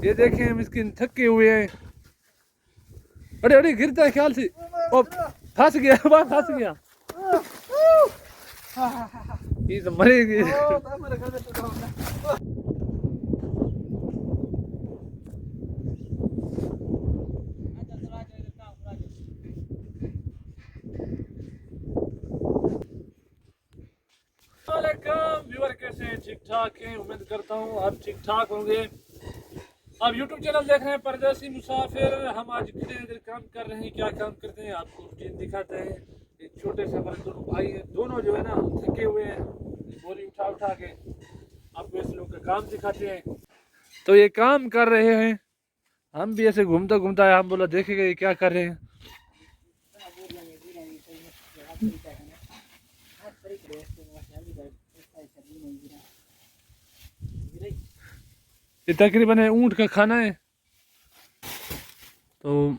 ये देखें मिस्किन थके हुए हैं। अरे अरे गिरता है ख्याल से। ओ फंस गया, वहाँ फंस गया। ये तो मरेगी। व्यूअर कैसे हैं? ठीक ठाक हैं, उम्मीद करता हूँ आप ठीक ठाक होंगे। आप YouTube चैनल देख रहे हैं परदेसी मुसाफिर। हम आज खड़े इधर काम कर रहे हैं। क्या काम करते हैं आपको रूटीन दिखाते हैं। एक छोटे से हमारे दोनों भाई हैं, दोनों जो है ना थके हुए हैं, बोरी उठा उठा के आपको इस लोग का काम दिखाते हैं। तो ये काम कर रहे हैं, हम भी ऐसे घूमता घूमता है। हम बोला देखेगा ये क्या कर रहे हैं। ये तकरीबन है ऊँट का खाना है। तो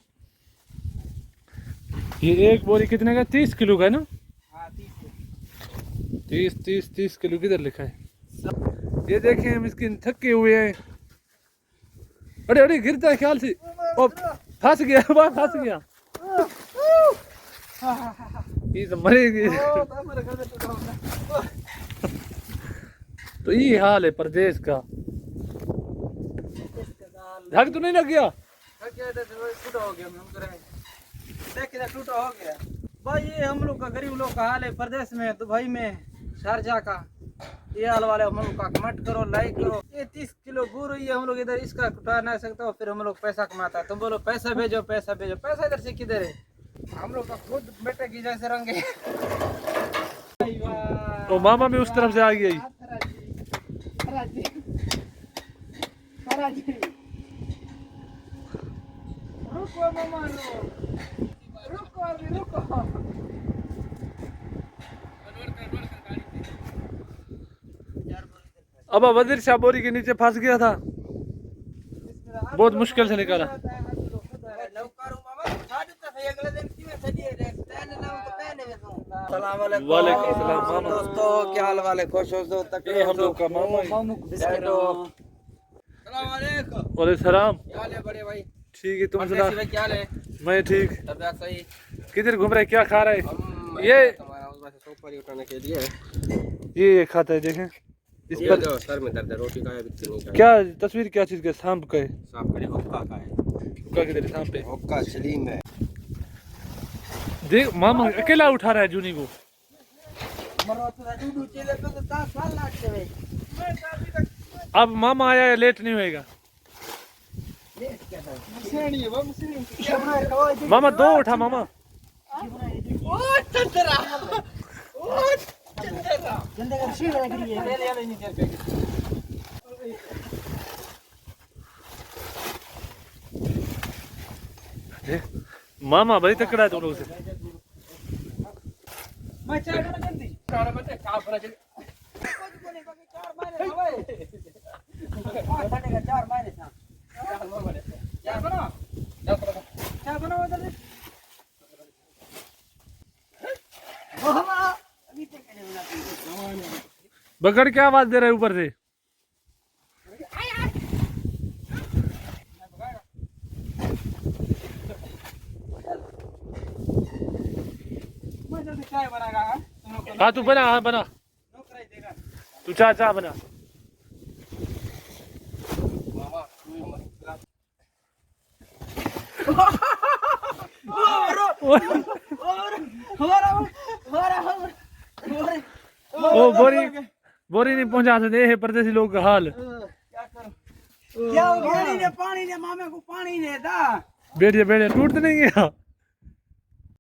ये एक बोरी कितने का? 30 किलो का है ना? 30 किलो किधर लिखा है? ये देखें मिस्किन थके हुए हैं। अरे अरे गिरता है ख्याल से। ओ फंस गया, वहाँ फंस गया। ये तो मरेगी। तो ये हाल है प्रदेश का। ढक तो नहीं लग गया? टूटा हो गया, टूटा हो गया भाई। ये हम लोग का गरीब लोग का हाल है प्रदेश में, दुबई में, शारजा का। ये हाल वाले हम लोग का कमेंट करो, लाइक करो। ये 30 किलो गुड़ है, हम लोग इधर इसका उठा नहीं सकते हो, फिर हम लोग पैसा कमाता है। तुम बोलो पैसा भेजो, पैसा भेजो। पैसा इधर से किधर है? हम लोग का खुद बेटे की जैसे रंगे। तो मामा भी उस तरफ से आ गई। रुको मामा, रुको अभी रुको। अब वजीर शाह बोरी के नीचे फंस गया था, बहुत मुश्किल से निकाला। वालेकुम सलाम मामा। दोस्तों क्या हाल वाले, खुश हो तो तक हम लोग का मामा। वालेकुम सलाम। क्या हाल है बड़े भाई? ठीक है, तुम सुना? क्या हाल है? मैं ठीक। तबियत सही? किधर घूम रहे, क्या खा रहे? ये उठाने के लिए ये खाता है, देखें इस पर। सर में दर्द है, रोटी का है। क्या तस्वीर, क्या चीज का? सांप का है। सांप का हुक्का का है। हुक्का किधर है? सांप पे हुक्का सलीम है। देख मामा अकेला उठा रहा है जूनी को। अब मामा आया है, लेट नहीं होएगा। मामा दो उठा मामा। मामा भाई तकड़ा है तुम लोग से। बकड़ क्या आवाज दे रहा है ऊपर से? हाँ तू बना, हाँ बना, तू चाह चाह बना। ओ बोरी बोरी नहीं पहुंचा सकते है परदेसी लोग का हाल। क्या पानी ने मामे को पानी ने दा। बैठ जा, बैठ जा, टूट तो नहीं गया?